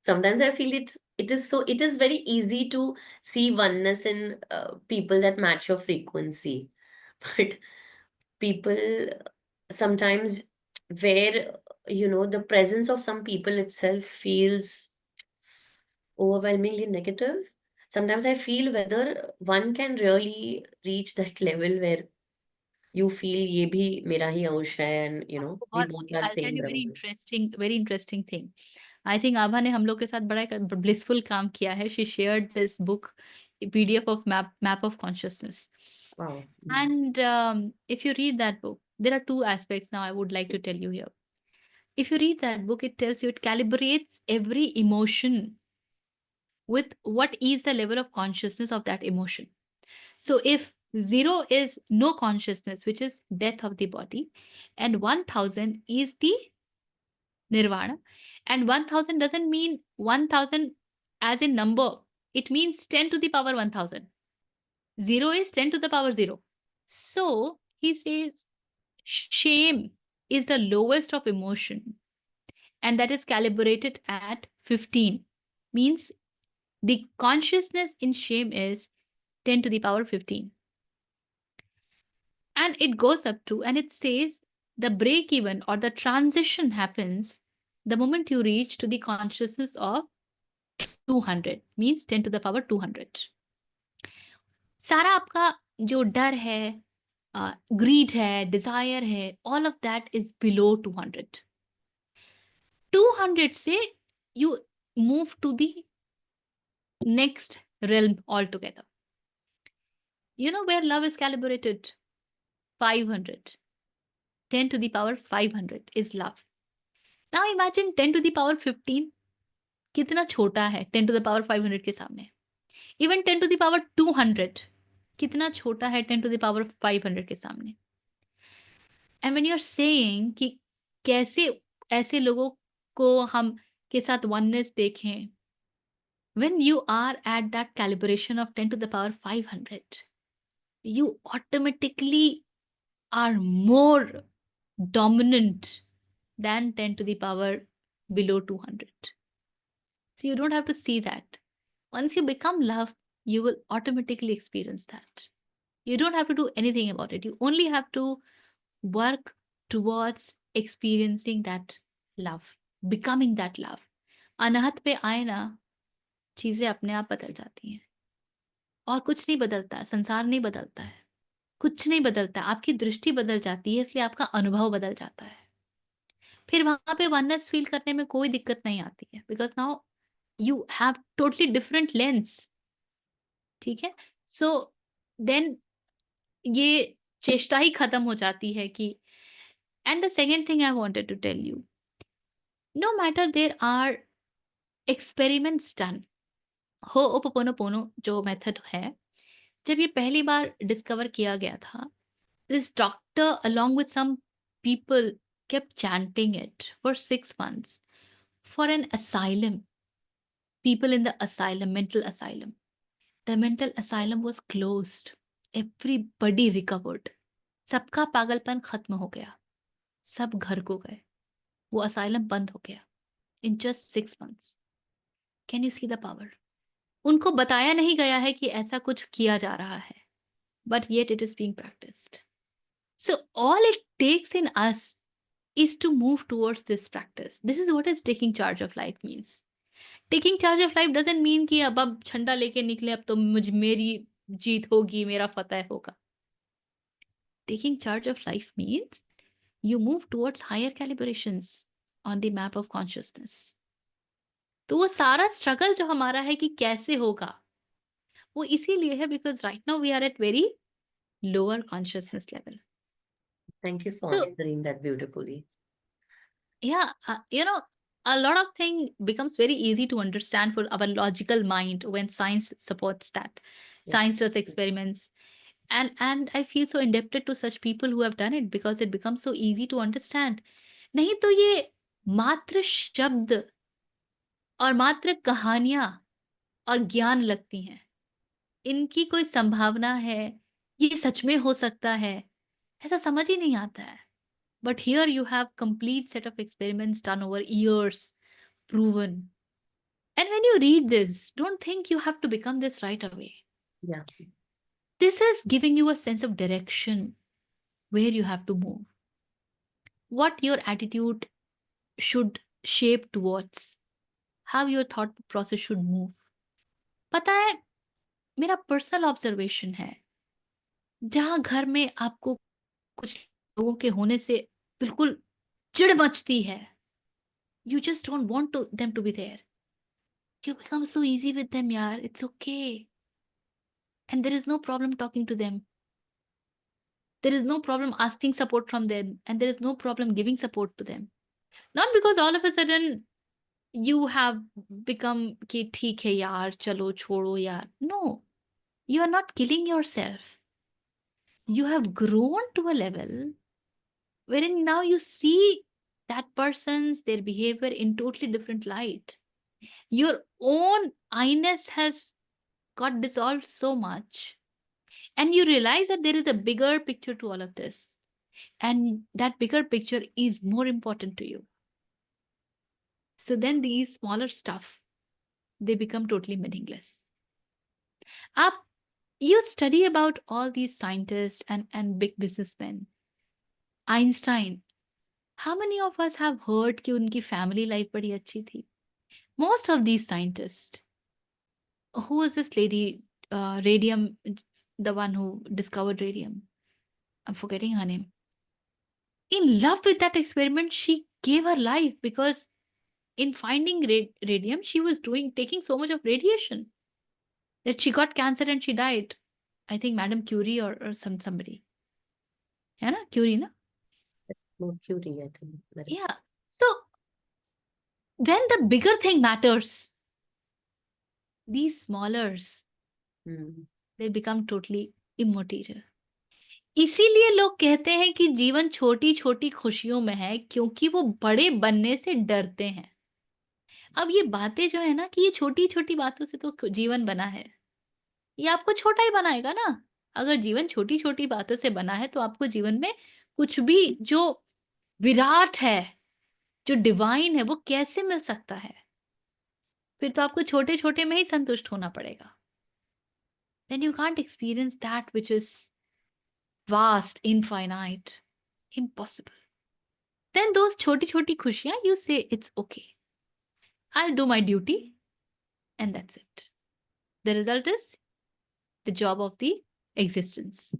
Sometimes I feel it is very easy to see oneness in people that match your frequency. But people sometimes, where the presence of some people itself feels overwhelmingly negative. Sometimes I feel whether one can really reach that level where you feel ये भी मेरा ही अंश है, and आपको we बहुत both are I'll tell same you brother. very interesting thing. I think आभा ने हम लोग के साथ बड़ा एक blissful काम किया है. She shared this book, PDF of map of consciousness. Wow. And if you read that book, there are two aspects now I would like to tell you here. If you read that book, it tells you, it calibrates every emotion with what is the level of consciousness of that emotion. So if 0 is no consciousness, which is death of the body, and 1000 is the nirvana, and 1000 doesn't mean 1000 as in number, it means 10 to the power 1000. 0 is 10 to the power 0. So he says shame is the lowest of emotion, and that is calibrated at 15. Means the consciousness in shame is 10 to the power 15. And it goes up to, and it says the break even or the transition happens the moment you reach to the consciousness of 200, means 10 to the power 200. सारा आपका जो डर है, grid है, Dzire है, all of that is below 200. 200 से you move to the next realm altogether. You know where love is calibrated? 500. 10 to the power 500 is love. Now imagine 10 to the power 15 कितना छोटा है 10 to the power 500 के सामने. Even 10 to the power 200 कितना छोटा है 10 to the power 500 के सामने. And when you're saying कि कैसे ऐसे लोगों को हम के साथ oneness देखें, when you are at that calibration of 10 to the power 500, you automatically are more dominant than 10 to the power below 200. So you don't have to see that. Once you become love, you will automatically experience that. You don't have to do anything about it. You only have to work towards experiencing that love, becoming that love. अनाहत पे आए ना, चीजें अपने आप बदल जाती हैं. और कुछ नहीं बदलता, संसार नहीं बदलता है. कुछ नहीं बदलता, आपकी दृष्टि बदल जाती है, इसलिए आपका अनुभव बदल जाता है. फिर वहां पे वननेस फील करने में कोई दिक्कत नहीं आती है, because now you have totally different lens. ठीक है. सो देन ये चेष्टा ही खत्म हो जाती है कि, and the second thing I wanted to tell you, no matter there are experiments done. Ho'oponopono जो मेथड है, जब ये पहली बार डिस्कवर किया गया था, this doctor along with some people kept chanting it for 6 months for an asylum, people in the asylum, mental asylum. The mental asylum was closed. Everybody recovered. सबका पागलपन खत्म हो गया. सब घर को गए. वो असाइलम बंद हो गया. In just 6 months. Can you see the power? उनको बताया नहीं गया है कि ऐसा कुछ किया जा रहा है. But yet it is being practiced. So all it takes in us is to move towards this practice. This is what is taking charge of life means. Taking charge of life doesn't mean कि अब झंडा लेके निकले, अब तो मेरी जीत होगी, मेरा फतह होगा. Taking charge of life means you move towards higher calibrations on the map of consciousness. तो वो सारा स्ट्रगल जो हमारा है कि कैसे होगा, वो इसीलिए है because right now we are at very lower consciousness level. Thank you for So answering that beautifully. yeah, a lot of thing becomes very easy to understand for our logical mind when science supports that. Yes. Science does experiments, and I feel so indebted to such people who have done it because it becomes so easy to understand. नहीं तो ये मात्र शब्द और मात्र कहानियां और ज्ञान लगती हैं. इनकी कोई संभावना है, ये सच में हो सकता है, ऐसा समझ ही नहीं आता है. But here you have complete set of experiments done over years, proven. you read this, don't think you have to become this right away. Yeah. This is giving you a sense of direction where you have to move, what your attitude should shape towards, how your thought process should move. पता है, मेरा personal observation है, जहां घर में आपको कुछ लोगों के होने से बिल्कुल चिढ़ मचती है, you just don't want them to be there. You become so easy with them, yaar. It's okay. And there is no problem talking to them. There is no problem asking support from them. And there is no problem giving support to them. Not because all of a sudden you have become कि ठीक है यार, चलो छोड़ो यार. No, you are not killing yourself. You have grown to a level wherein now you see that person's, their behavior in totally different light. Your own I-ness has got dissolved so much, and you realize that there is a bigger picture to all of this, and that bigger picture is more important to you. So then these smaller stuff, they become totally meaningless. You study about all these scientists and big businessmen. Einstein, how many of us have heard कि उनकी family life बड़ी अच्छी थी? Most of these scientists, who was this lady, radium, the one who discovered radium? I'm forgetting her name. In love with that experiment, she gave her life because in finding radium, she was taking so much of radiation that she got cancer and she died. I think Madame Curie or somebody. है ना? Curie, na? More Curie, I think. Yeah. So when the bigger thing matters, these smallers, they become totally immaterial. इसीलिए लोग कहते हैं कि जीवन छोटी छोटी खुशियों में है, क्योंकि वो बड़े बनने से डरते हैं. अब ये बातें जो है ना, कि ये छोटी छोटी बातों से तो जीवन बना है, ये आपको छोटा ही बनाएगा ना. अगर जीवन छोटी छोटी बातों से बना है, तो आपको जीवन में कुछ भी जो विराट है, जो डिवाइन है, वो कैसे मिल सकता है? फिर तो आपको छोटे छोटे में ही संतुष्ट होना पड़ेगा. Then you can't experience that which is vast, infinite, impossible. Then those choti choti khushiyan, you say it's okay. I'll do my duty, and that's it. The result is the job of the existence.